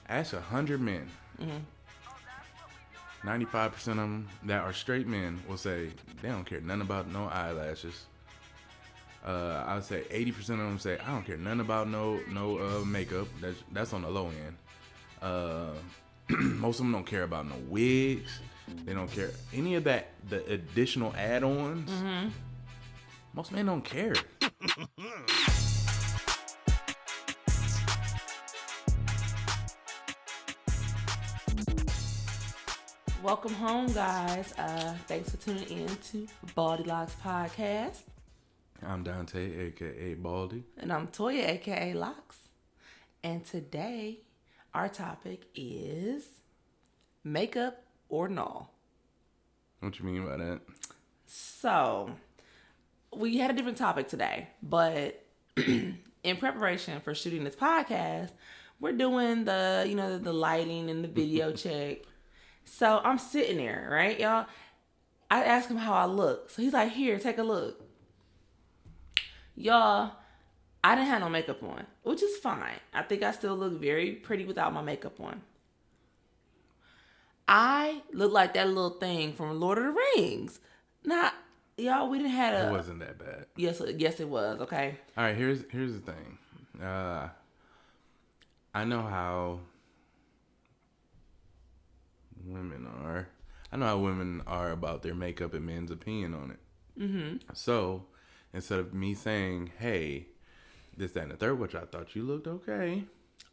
Ask 100 men. 95% of them that are straight men will say they don't care nothing about no eyelashes. I would say 80% of them say I don't care nothing about no makeup. That's on the low end. Most of them don't care about no wigs. They don't care any of that. The additional add-ons. Most men don't care. Welcome home, guys. Thanks for tuning in to Baldy Locs podcast. I'm Dante, aka Baldy, And I'm Toya, aka Locs. And today, our topic is makeup or no. What you mean by that? So, we had a different topic today, but in preparation for shooting this podcast, we're doing the lighting and the video check. So I'm sitting there, right, y'all? I asked him how I look. So he's like, here, take a look. Y'all, I didn't have no makeup on, which is fine. I think I still look very pretty without my makeup on. I look like that little thing from Lord of the Rings. Now, y'all, we didn't have a... It wasn't that bad. Yes, it was, okay? All right, here's the thing. I know how women are. I know how women are about their makeup and men's opinion on it. Mm-hmm. So, instead of me saying, hey, this, that, and the third, which I thought you looked okay.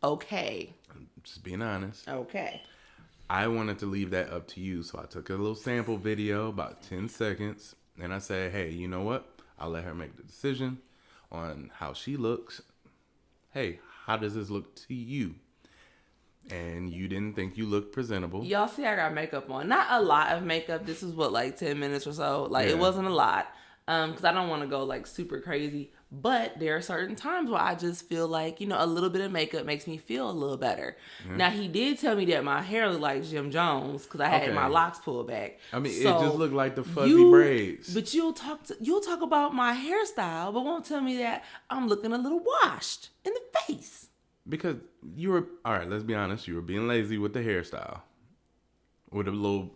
Okay. I'm just being honest. Okay. I wanted to leave that up to you. So I took a little sample video, about 10 seconds. And I said, hey, you know what? I'll let her make the decision on how she looks. Hey, how does this look to you? And you didn't think you looked presentable. Y'all see I got makeup on. Not a lot of makeup. This is like 10 minutes or so. Like, It wasn't a lot. Because I don't want to go like super crazy. But there are certain times where I just feel like, a little bit of makeup makes me feel a little better. Mm-hmm. Now, he did tell me that my hair looked like Jim Jones because I had my locks pulled back. I mean, so it just looked like the fuzzy braids. But you'll talk about my hairstyle, but won't tell me that I'm looking a little washed in the face. Because you were, all right, let's be honest, you were being lazy with the hairstyle. With a little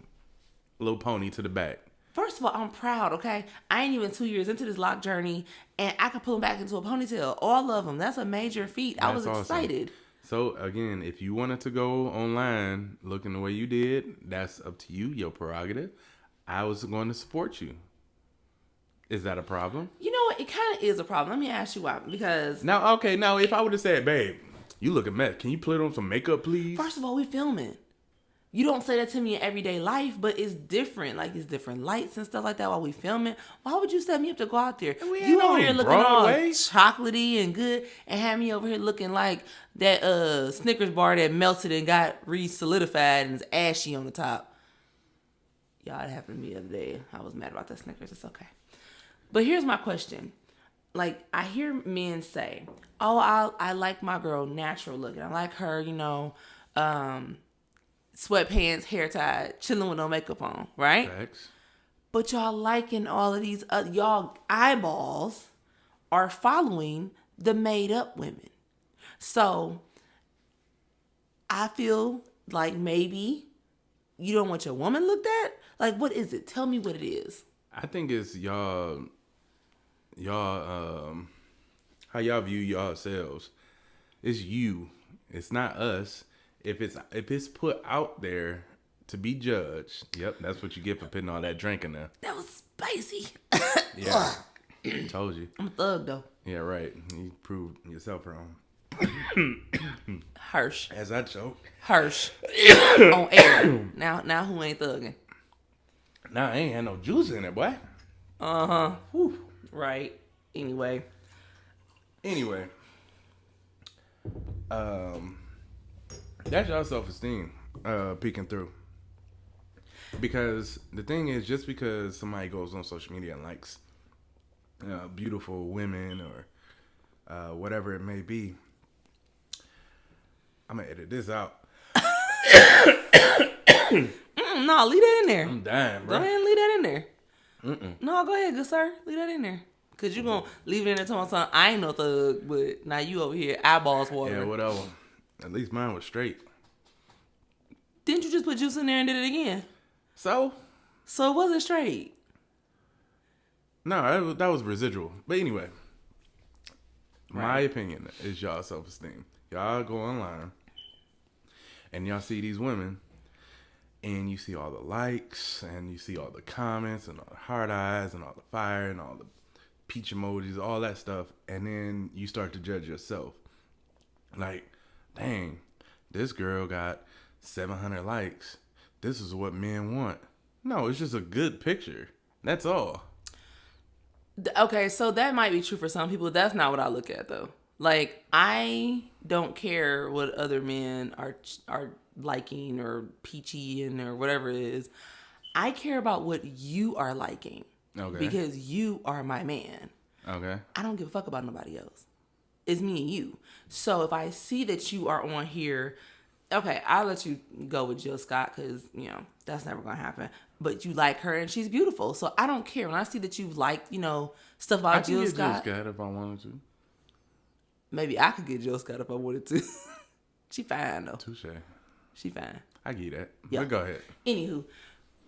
pony to the back. First of all, I'm proud, okay? I ain't even 2 years into this lock journey, and I can pull them back into a ponytail. All of them. That's a major feat. I was excited. So, again, if you wanted to go online looking the way you did, that's up to you, your prerogative. I was going to support you. Is that a problem? You know what? It kind of is a problem. Let me ask you why. Because... Now, if I would have said, babe, you look a mess. Can you put on some makeup, please? First of all, we filming. You don't say that to me in everyday life, but it's different. Like, it's different lights and stuff like that while we filming. Why would you set me up to go out there? You over here looking all chocolatey and good and have me over here looking like that Snickers bar that melted and got re-solidified and is ashy on the top. Y'all, it happened to me the other day. I was mad about that Snickers. It's okay. But here's my question. Like, I hear men say, oh, I like my girl natural looking. I like her, sweatpants, hair tied, chilling with no makeup on, right? Thanks. But y'all liking all of these, y'all eyeballs are following the made up women. So I feel like maybe you don't want your woman looked at. Like, what is it? Tell me what it is. I think it's y'all, how y'all view yourselves. It's you. It's not us. If it's put out there to be judged, yep, that's what you get for putting all that drink in there. That was spicy. Yeah, told you. I'm a thug though. Yeah, right. You proved yourself wrong. Hirsch. As I choke. Hirsch. On air. Now who ain't thugging? Nah, I ain't had no juice in it, boy. Uh-huh. Whew. Right. Anyway. That's y'all self-esteem peeking through. Because the thing is, just because somebody goes on social media and likes beautiful women or whatever it may be, I'm going to edit this out. No, leave that in there. I'm dying, bro. Go ahead and leave that in there. No, go ahead, good sir. Leave that in there. Because you're going to leave it in there telling something. I ain't no thug, but now you over here eyeballs watering. Yeah, whatever. At least mine was straight. Didn't you just put juice in there and did it again? So it wasn't straight. No, that was residual. But anyway, my opinion is y'all self-esteem. Y'all go online and y'all see these women and you see all the likes and you see all the comments and all the heart eyes and all the fire and all the peach emojis, all that stuff. And then you start to judge yourself. Like, dang, this girl got 700 likes. This is what men want. No, it's just a good picture. That's all. Okay, so that might be true for some people. That's not what I look at, though. Like, I don't care what other men are liking or peachy and or whatever it is. I care about what you are liking. Okay. Because you are my man. Okay. I don't give a fuck about nobody else. It's me and you. So if I see that you are on here, okay, I'll let you go with Jill Scott because, you know, that's never going to happen. But you like her and she's beautiful. So I don't care. When I see that you've liked, you know, stuff about Jill Scott. I can get Jill Scott if I wanted to. Maybe I could get Jill Scott if I wanted to. She fine, though. Touche. She fine. I get that. Yep. But go ahead. Anywho.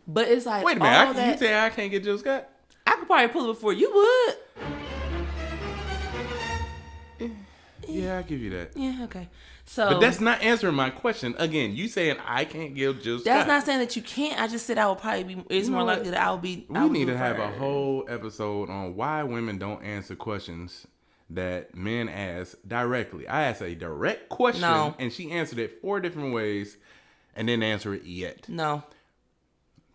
But it's like, wait a minute. You say I can't get Jill Scott? I could probably pull it before you would. Yeah, I'll give you that. Yeah, okay. So, but that's not answering my question. Again, you saying I can't give Jill Scott. That's not saying that you can't. I just said I will probably be. It's more likely that I will be. We need to have a whole episode on why women don't answer questions that men ask directly. I asked a direct question, and she answered it 4 different ways, and didn't answer it yet. No.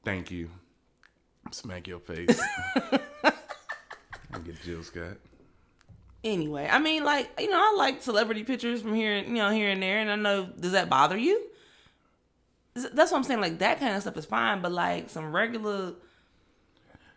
Thank you. Smack your face. I get Jill Scott. Anyway, I mean, like, you know, I like celebrity pictures from here, you know, here and there, and I know, does that bother you? That's what I'm saying. Like, that kind of stuff is fine, but like some regular,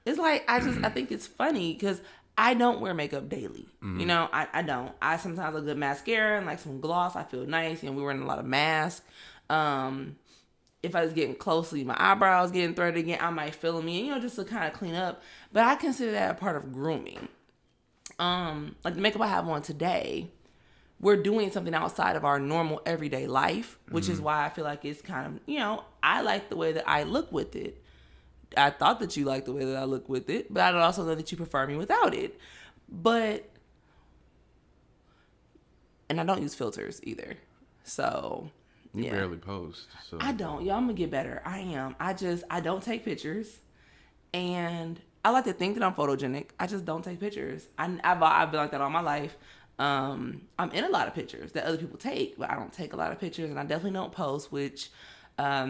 it's like I think it's funny because I don't wear makeup daily. Mm-hmm. You know, I don't. I sometimes a good mascara and like some gloss. I feel nice. You know, we're wearing a lot of masks. If I was getting closely, my eyebrows getting threaded again, I might fill them in, you know, just to kind of clean up. But I consider that a part of grooming. Like the makeup I have on today, we're doing something outside of our normal everyday life, which is why I feel like it's kind of, you know, I like the way that I look with it. I thought that you liked the way that I look with it, but I also know that you prefer me without it. But, and I don't use filters either. So, you barely post. So I don't. Y'all, I'm gonna get better. I am. I don't take pictures, and I like to think that I'm photogenic. I just don't take pictures. I've been like that all my life. I'm in a lot of pictures that other people take, but I don't take a lot of pictures, and I definitely don't post. Which, at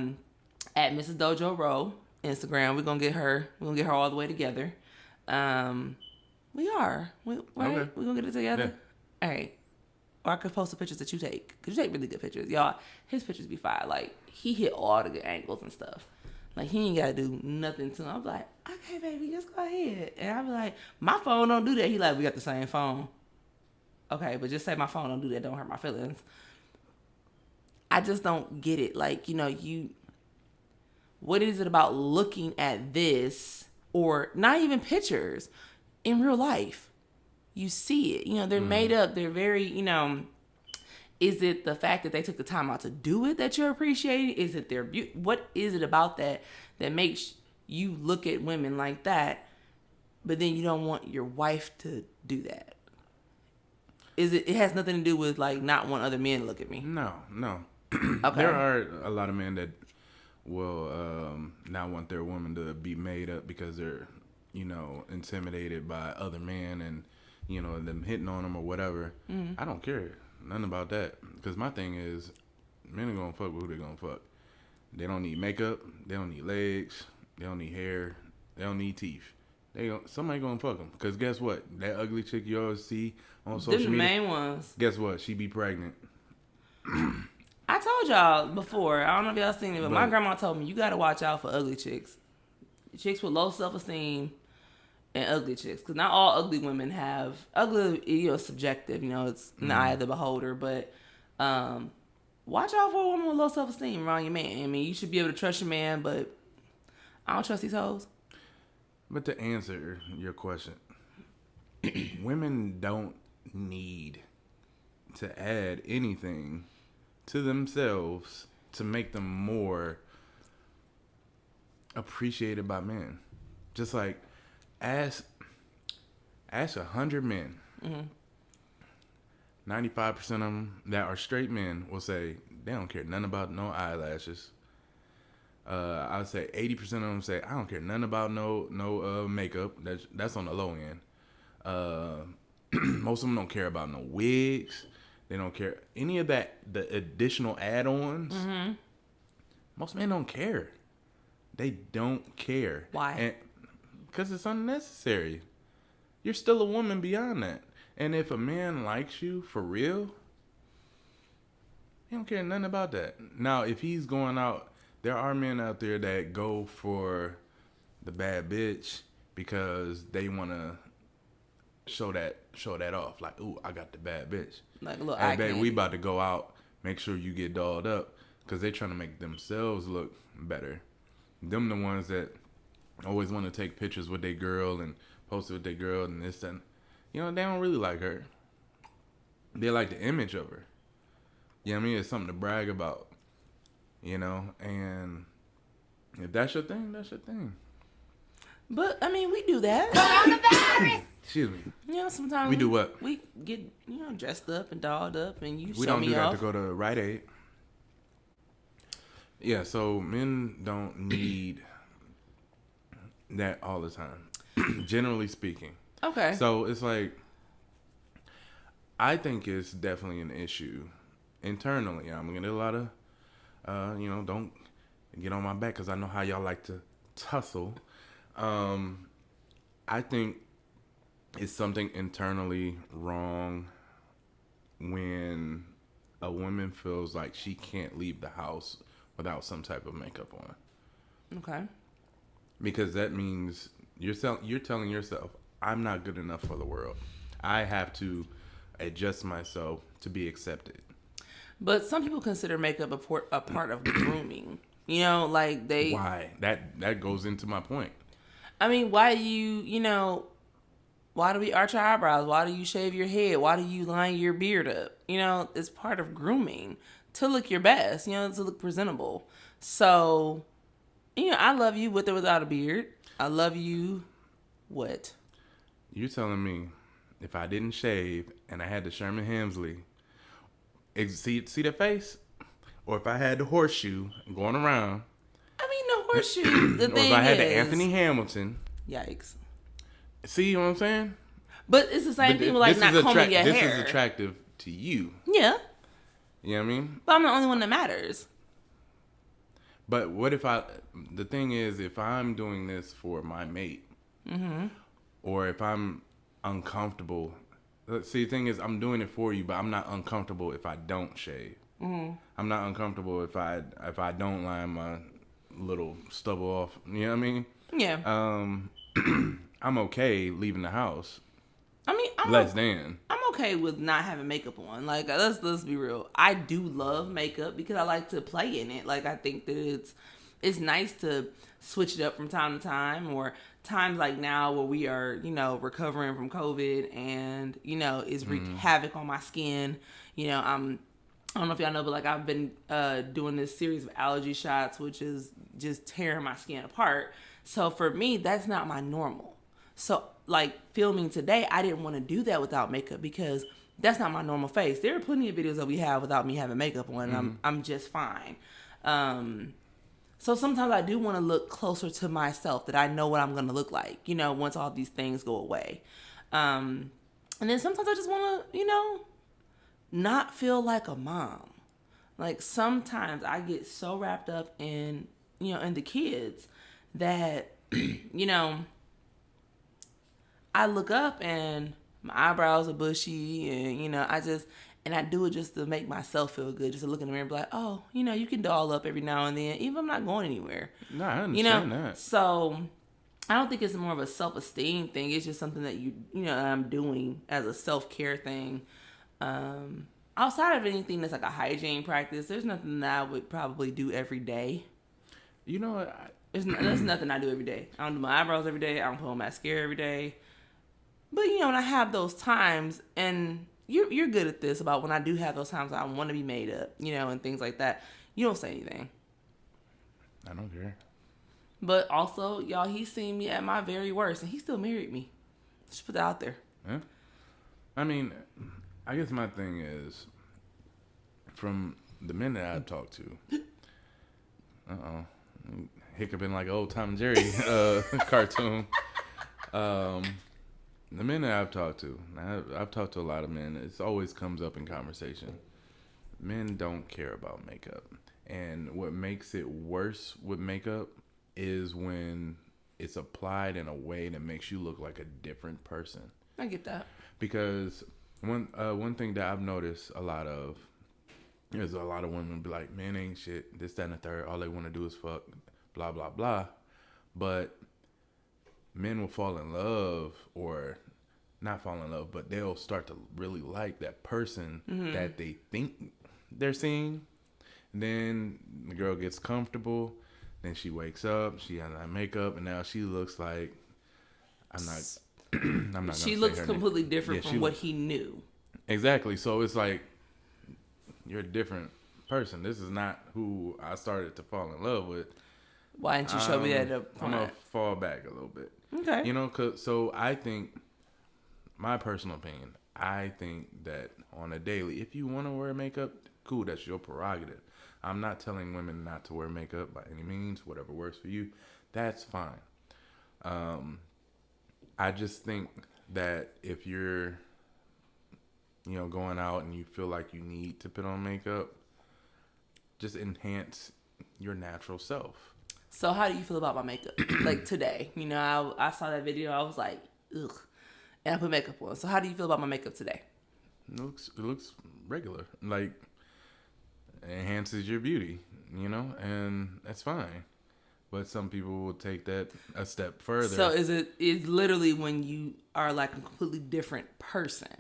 Mrs. Dojo Row Instagram, we're gonna get her all the way together. We are. Right? Okay. We're gonna get it together. Yeah. All right. Or I could post the pictures that you take, because you take really good pictures, y'all. His pictures be fire. Like, he hit all the good angles and stuff. Like, he ain't got to do nothing to him. I'm like, okay, baby, just go ahead. And I be like, my phone don't do that. He like, we got the same phone. Okay, but just say my phone don't do that. Don't hurt my feelings. I just don't get it. Like, you know, what is it about looking at this, or not even pictures, in real life? You see it. You know, they're made up. They're very, you know, is it the fact that they took the time out to do it that you're appreciating? Is it their beauty? What is it about that makes you look at women like that, but then you don't want your wife to do that? It has nothing to do with like not want other men to look at me? No. Okay. There are a lot of men that will not want their woman to be made up because they're, you know, intimidated by other men and, you know, them hitting on them or whatever. Mm-hmm. I don't care. Nothing about that. Because my thing is, men are going to fuck with who they're going to fuck. They don't need makeup. They don't need legs. They don't need hair. They don't need teeth. Somebody going to fuck them. Because guess what? That ugly chick you always see on social media. The main ones. Guess what? She be pregnant. I told y'all before. I don't know if y'all seen it, but my grandma told me, you got to watch out for ugly chicks. Chicks with low self-esteem. And ugly chicks, because not all ugly women have ugly. You know, subjective. You know, it's in the eye of the beholder. But watch out for a woman with low self-esteem around your man. I mean, you should be able to trust your man, but I don't trust these hoes. But to answer your question, women don't need to add anything to themselves to make them more appreciated by men. Just like ask 100 men. 95% of them that are straight men will say they don't care nothing about no eyelashes. I would say 80% of them say I don't care nothing about no makeup. That's on the low end. Most of them don't care about no wigs. They don't care any of that. The additional add-ons. Most men don't care. They don't care. Why? Because it's unnecessary. You're still a woman beyond that. And if a man likes you for real, he don't care nothing about that. Now, if he's going out, there are men out there that go for the bad bitch because they want to show that off. Like, ooh, I got the bad bitch. Like, look, hey, babe, we about to go out. Make sure you get dolled up because they're trying to make themselves look better. Them the ones that always want to take pictures with their girl and post it with their girl and this and, you know, they don't really like her. They like the image of her. You know what I mean? It's something to brag about. You know, and if that's your thing, that's your thing. But I mean, we do that. Coronavirus. Excuse me. You know, sometimes we do what? We get dressed up and dolled up, and you. We don't do that to go to Rite Aid. Yeah, so men don't need that all the time, generally speaking. Okay. So it's like, I think it's definitely an issue internally. I'm gonna get a lot of. Don't get on my back because I know how y'all like to tussle. I think it's something internally wrong when a woman feels like she can't leave the house without some type of makeup on. Okay. Because that means you're telling yourself, I'm not good enough for the world. I have to adjust myself to be accepted. But some people consider makeup a part of grooming. You know, like they... Why? That goes into my point. I mean, why do we arch our eyebrows? Why do you shave your head? Why do you line your beard up? You know, it's part of grooming to look your best, you know, to look presentable. So, you know, I love you with or without a beard. I love you, what? You're telling me if I didn't shave and I had the Sherman Hemsley... See the face? Or if I had the horseshoe going around. I mean, the horseshoe, the thing is... Or if I had the Anthony Hamilton. Yikes. See what I'm saying? But it's the same thing with, like, not combing your hair. This is attractive to you. Yeah. You know what I mean? But I'm the only one that matters. But what if the thing is, if I'm doing this for my mate, or if I'm uncomfortable... See, the thing is, I'm doing it for you, but I'm not uncomfortable if I don't shave. I'm not uncomfortable if I don't line my little stubble off. You know what I mean? Yeah. I'm okay leaving the house. I mean, I'm okay with not having makeup on. Like, let's be real. I do love makeup because I like to play in it. Like, I think that it's nice to switch it up from time to time, or times like now where we are, you know, recovering from COVID and, you know, it's wreaked havoc on my skin. You know, I don't know if y'all know, but like I've been doing this series of allergy shots, which is just tearing my skin apart. So for me, that's not my normal. So like filming today, I didn't want to do that without makeup because that's not my normal face. There are plenty of videos that we have without me having makeup on, and I'm just fine. So sometimes I do want to look closer to myself, that I know what I'm going to look like, you know, once all these things go away. And then sometimes I just want to, you know, not feel like a mom. Like sometimes I get so wrapped up in, you know, in the kids that, you know, I look up and my eyebrows are bushy and, you know, I do it just to make myself feel good, just to look in the mirror and be like, oh, you know, you can doll up every now and then, even if I'm not going anywhere. No, I understand that. So I don't think it's more of a self-esteem thing. It's just something that I'm doing as a self-care thing. Outside of anything that's like a hygiene practice, there's nothing that I would probably do every day. You know what? There's nothing I do every day. I don't do my eyebrows every day. I don't put on mascara every day. But, you know, when I have those times, and you're good at this about when I do have those times I want to be made up, you know, and things like that. You don't say anything. I don't care. But also, y'all, he's seen me at my very worst, and he still married me. Just put that out there. Yeah. I mean, I guess my thing is, from the men that I've talked to, hiccuping like an old Tom and Jerry cartoon. The men that I've talked to, I've talked to a lot of men. It always comes up in conversation. Men don't care about makeup. And what makes it worse with makeup is when it's applied in a way that makes you look like a different person. I get that. Because one thing that I've noticed a lot of is a lot of women be like, men ain't shit, this, that, and the third. All they want to do is fuck, blah, blah, blah. But men will fall in love, or not fall in love, but they'll start to really like that person that they think they're seeing. And then the girl gets comfortable. Then she wakes up. She has that makeup, and now she looks like I'm not. She looks completely different from what he knew. Exactly. So it's like you're a different person. This is not who I started to fall in love with. Why didn't you show me that up front? I'm gonna fall back a little bit. Okay. You know, so I think, my personal opinion, I think that on a daily, if you want to wear makeup, cool, that's your prerogative. I'm not telling women not to wear makeup by any means. Whatever works for you, that's fine. I just think that if you're, going out and you feel like you need to put on makeup, just enhance your natural self. So how do you feel about my makeup? Like today, I saw that video. I was like, ugh, and I put makeup on. So how do you feel about my makeup today? It looks regular. Like, it enhances your beauty, and that's fine. But some people will take that a step further. So is literally when you are like a completely different person.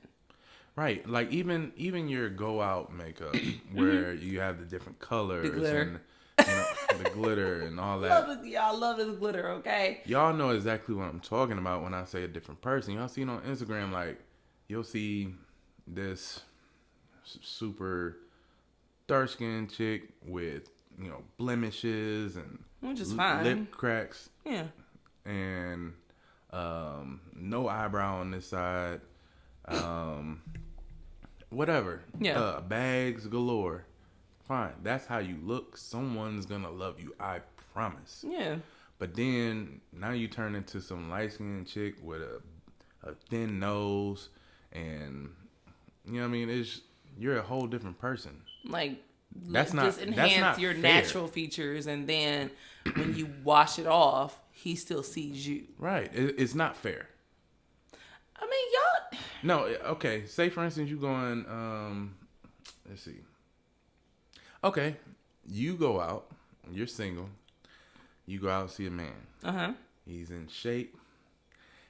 Right. Like even your go out makeup where you have the different colors, the glitter. And the glitter and all that. Y'all love the glitter, okay? Y'all know exactly what I'm talking about when I say a different person. Y'all seen on Instagram, like, you'll see this super dark-skinned chick with, blemishes and which is fine. Lip cracks. Yeah. And no eyebrow on this side. Whatever. Yeah. Bags galore. Fine. That's how you look. Someone's gonna love you. I promise. Yeah. But then now you turn into some light-skinned chick with a thin nose, and you're a whole different person. Like, that's not just enhance your fair. natural features, and then when you wash it off, he still sees you. Right. It's not fair. I mean, y'all. No. Okay. Say for instance, you going. Let's see. Okay, you go out. You're single. You go out and see a man. He's in shape.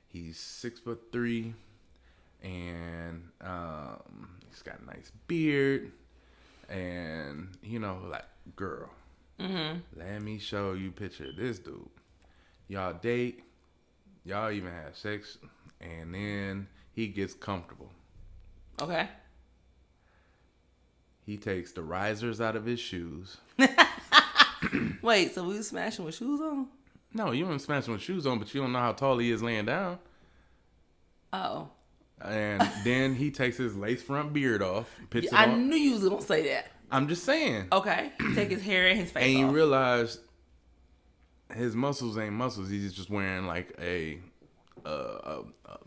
He's 6'3", and he's got a nice beard. And like, girl, let me show you a picture of this dude. Y'all date. Y'all even have sex, and then he gets comfortable. Okay. He takes the risers out of his shoes. Wait, so we smashing with shoes on? No, you ain't smashing with shoes on, but you don't know how tall he is laying down. Oh. And then he takes his lace front beard off. I knew you was going to say that. I'm just saying. Okay. Take his hair and his face off. And you realize his muscles ain't muscles. He's just wearing like a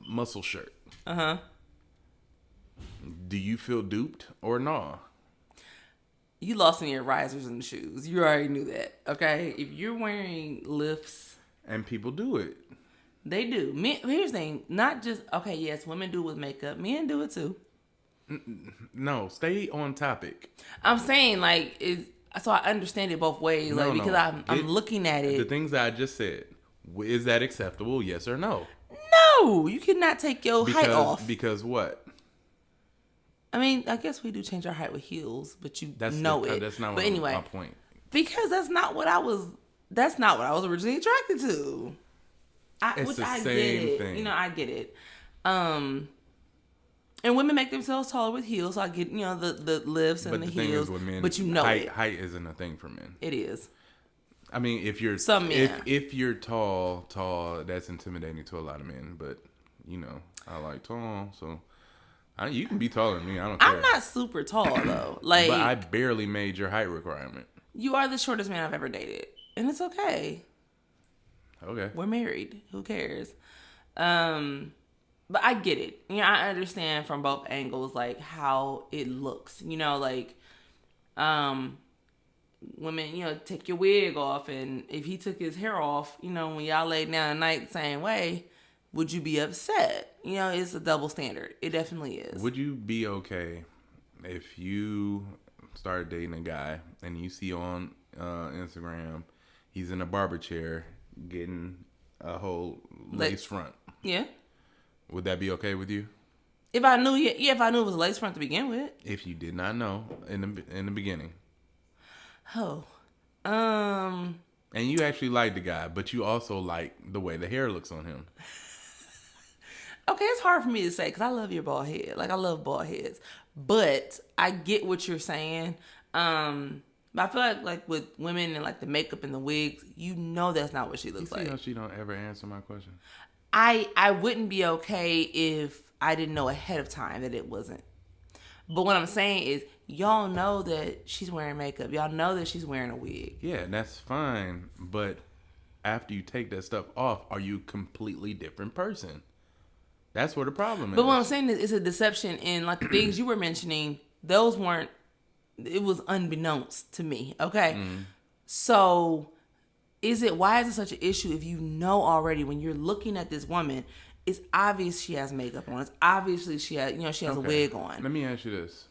muscle shirt. Do you feel duped or no? You lost me at risers and shoes. You already knew that, okay? If you're wearing lifts... And people do it. They do. Men, here's the thing. Not just... Okay, yes, women do it with makeup. Men do it too. No, stay on topic. I'm saying, like... So I understand it both ways. Because I'm looking at it... The things that I just said. Is that acceptable? Yes or no? No! You cannot take your height off. Because what? I mean, I guess we do change our height with heels, but know it. That's not my point. Because that's not what I was originally attracted to. It's the same thing. I get it. And women make themselves taller with heels. So I get, the lifts and But the the thing heels. is, with men, but height isn't a thing for men. It is. I mean, if you're if you're tall, that's intimidating to a lot of men. But I like tall, so you can be taller than me. I don't care. I'm not super tall though. Like, but I barely made your height requirement. You are the shortest man I've ever dated, and it's okay. Okay. We're married. Who cares? But I get it. I understand from both angles, like how it looks. Women, take your wig off, and if he took his hair off, when y'all laid down at night the same way, would you be upset? It's a double standard. It definitely is. Would you be okay if you started dating a guy and you see on Instagram he's in a barber chair getting a whole lace front? Yeah. Would that be okay with you? If I knew, if I knew it was a lace front to begin with. If you did not know in the beginning. Oh. And you actually like the guy, but you also like the way the hair looks on him. Okay, it's hard for me to say because I love your bald head. Like, I love bald heads. But I get what you're saying. But I feel like with women and like the makeup and the wigs, that's not what she looks like. How she don't ever answer my question? I wouldn't be okay if I didn't know ahead of time that it wasn't. But what I'm saying is, y'all know that she's wearing makeup. Y'all know that she's wearing a wig. Yeah, that's fine. But after you take that stuff off, are you a completely different person? That's where the problem is. But what I'm saying is, it's a deception. And like the things you were mentioning, those weren't, it was unbeknownst to me. Okay. Mm-hmm. So why is it such an issue if you know already when you're looking at this woman, it's obvious she has makeup on. It's obviously she has a wig on. Let me ask you this.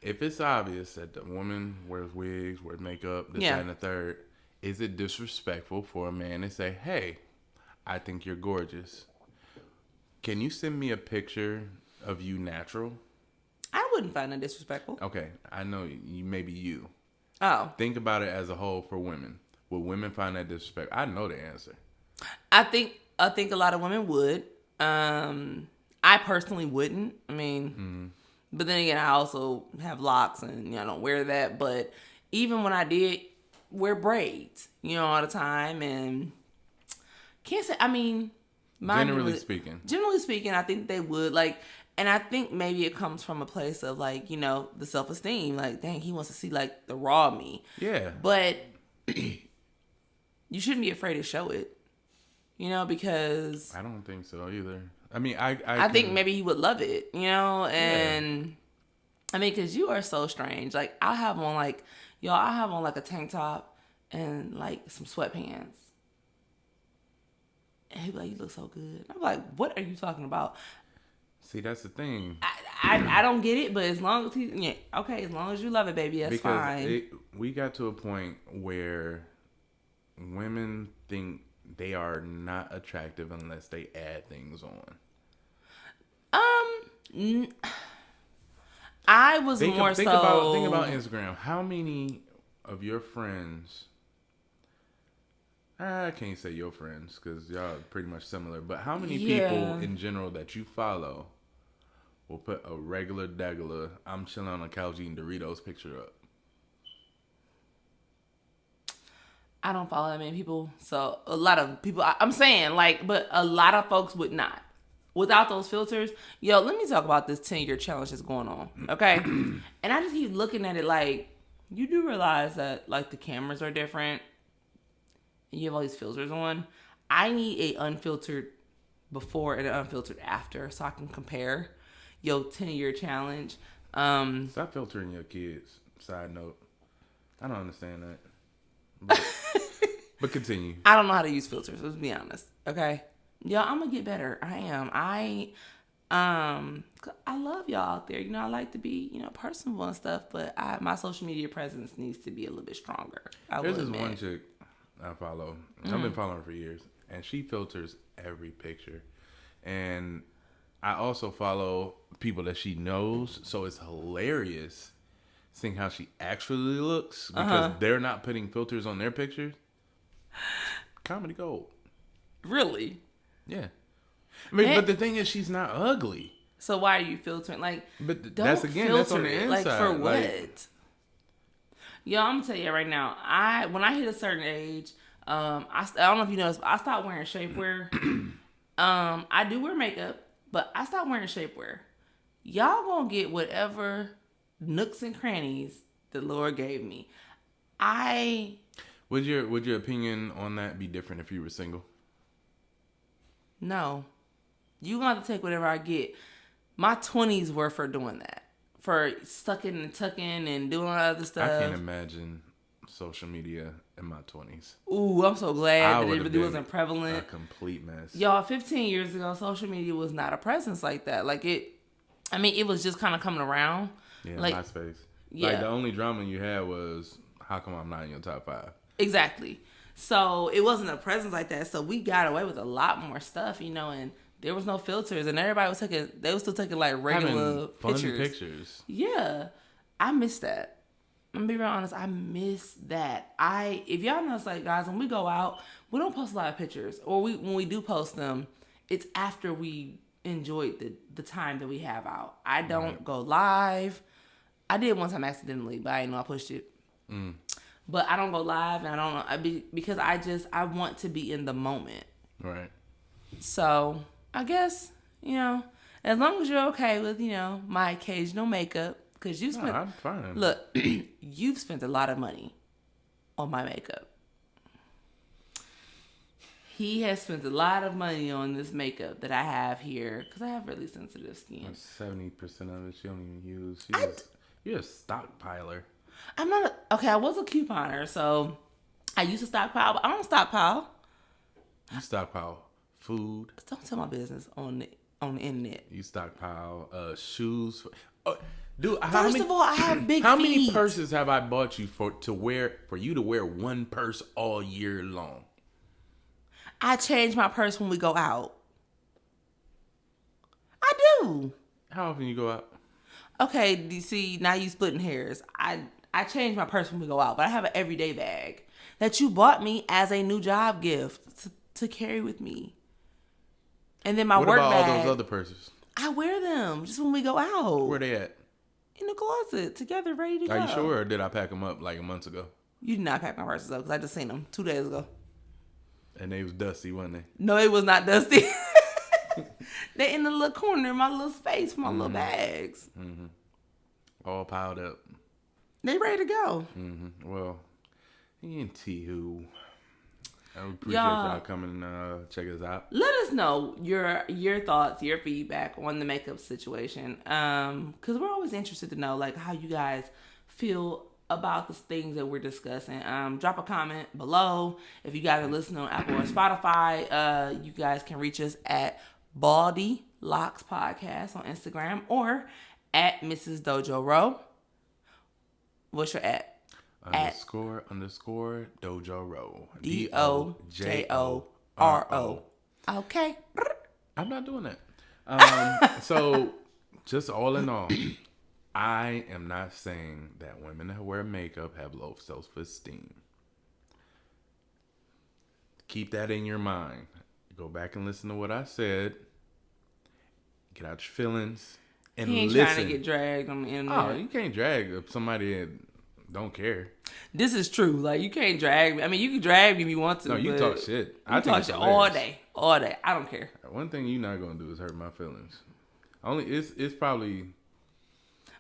If it's obvious that the woman wears wigs, wears makeup, this, that, and the third, is it disrespectful for a man to say, hey, I think you're gorgeous? Can you send me a picture of you natural? I wouldn't find that disrespectful. Okay, I know maybe you. Oh. Think about it as a whole for women. Would women find that disrespectful? I know the answer. I think a lot of women would. I personally wouldn't. I mean, but then again, I also have locks and I don't wear that. But even when I did wear braids, all the time, and can't say. I mean, generally speaking, I think they would like. And I think maybe it comes from a place of like, the self-esteem. Like, dang, he wants to see like the raw me. Yeah. But you shouldn't be afraid to show it. Because I don't think so either. I mean, I think maybe he would love it, and yeah. I mean, because you are so strange. Like, I'll have on like a tank top and like some sweatpants. And he'd be like, you look so good. I'm like, what are you talking about? See, that's the thing. I don't get it, but as long as as long as you love it, baby, that's fine. We got to a point where women think they are not attractive unless they add things on. I was think about Instagram. How many of your friends? I can't say your friends because y'all are pretty much similar. But how many people in general that you follow will put a regular degular I'm chilling on the couch eating Doritos picture up? I don't follow that many people. So a lot of people, I'm saying but a lot of folks would not. Without those filters, let me talk about this 10-year challenge that's going on. Okay. And I just keep looking at it like, you do realize that like the cameras are different and you have all these filters on. I need a unfiltered before and an unfiltered after so I can compare 10-year challenge. Stop filtering your kids. Side note. I don't understand that. But continue. I don't know how to use filters. Let's be honest. Okay. I'm gonna get better. I am. I love y'all out there. I like to be, personable and stuff, but my social media presence needs to be a little bit stronger. There's this one chick I follow. I've been following her for years, and she filters every picture. And I also follow people that she knows, so it's hilarious seeing how she actually looks because they're not putting filters on their pictures. Comedy gold. Really? Yeah. I mean, but the thing is, she's not ugly. So why are you filtering? Like, but don't that's again, that's on the it. inside. Like, for what? Like, Yo, I'm gonna tell you right now. When I hit a certain age, I don't know if you noticed, but I stopped wearing shapewear. I do wear makeup, but I stopped wearing shapewear. Y'all gonna get whatever nooks and crannies the Lord gave me. Would your opinion on that be different if you were single? No. You gonna have to take whatever I get. My 20s were for doing that. For sucking and tucking and doing all other stuff. I can't imagine social media in my 20s. Ooh, I'm so glad that it really wasn't prevalent. A complete mess. Y'all, 15 years ago, social media was not a presence like that. Like it was just kind of coming around. Yeah, like, MySpace. Yeah. Like the only drama you had was, how come I'm not in your top 5? Exactly. So it wasn't a presence like that. So we got away with a lot more stuff, and there was no filters, and everybody was still taking like regular pictures. Yeah, I miss that. I'm gonna be real honest. I miss that. If y'all know, it's like, guys, when we go out, we don't post a lot of pictures, or when we do post them, it's after we enjoyed the time that we have out. I don't go live. I did one time accidentally, but I didn't know I pushed it. But I don't go live, and I don't know because I want to be in the moment. Right. So I guess, as long as you're okay with, my occasional makeup, because you spent. No, I'm fine. Look, you've spent a lot of money on my makeup. He has spent a lot of money on this makeup that I have here because I have really sensitive skin. 70% of it you don't even use. You're a stockpiler. I'm not. I was a couponer, so I used to stockpile, but I don't stockpile. You stockpile food. Don't tell my business on the internet. You stockpile shoes. Dude, First of all, I have big How feet. many purses have I bought you for you to wear one purse all year long? I change my purse when we go out. I do. How often you go out? Okay, you see, now you splitting hairs. I change my purse when we go out, but I have an everyday bag that you bought me as a new job gift to carry with me. And then my work bag. What about all those other purses? I wear them just when we go out. Where they at? In the closet, together, ready to go. Are you sure, or did I pack them up like a month ago? You did not pack my purses up because I just seen them 2 days ago. And they was dusty, wasn't they? No, it was not dusty. They in the little corner, my little space for my little bags. Mm-hmm. All piled up. They ready to go. Mm-hmm. Well, anywho, I appreciate y'all coming and check us out. Let us know your thoughts, your feedback on the makeup situation. Because we're always interested to know like how you guys feel about the things that we're discussing. Drop a comment below. If you guys are listening on Apple or Spotify, you guys can reach us at Baldy Locs Podcast on Instagram or at Mrs. Dojo Row. What's your at? __ Dojo Row. DOJORO. Okay. I'm not doing that. So, just all in all, I am not saying that women that wear makeup have low self-esteem. Keep that in your mind. Go back and listen to what I said. Get out your feelings. And he ain't listen. trying to get dragged on the internet. Oh, you can't drag somebody that don't care. This is true. Like, you can't drag me. I mean, you can drag me if you want to. No, you talk shit. I talk shit all day. All day. I don't care. One thing you're not going to do is hurt my feelings. It's probably...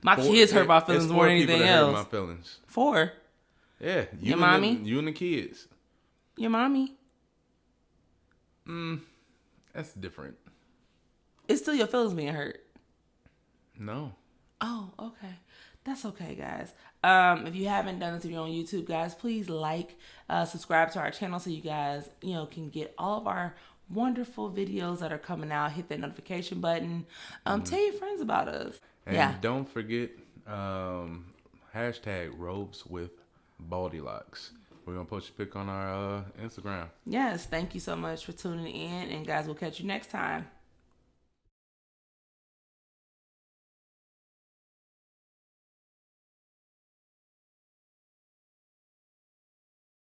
My kids hurt my feelings more than anything else. Hurt my feelings. 4. Yeah. Your mommy? You and the kids. Your mommy? That's different. It's still your feelings being hurt. No. Oh, okay. That's okay, guys. If you haven't done this, if you're on YouTube, guys, please subscribe to our channel so you guys, can get all of our wonderful videos that are coming out. Hit that notification button. Tell your friends about us. And don't forget, hashtag robes with Baldy Locs. We're going to post your pic on our Instagram. Yes. Thank you so much for tuning in. And guys, we'll catch you next time.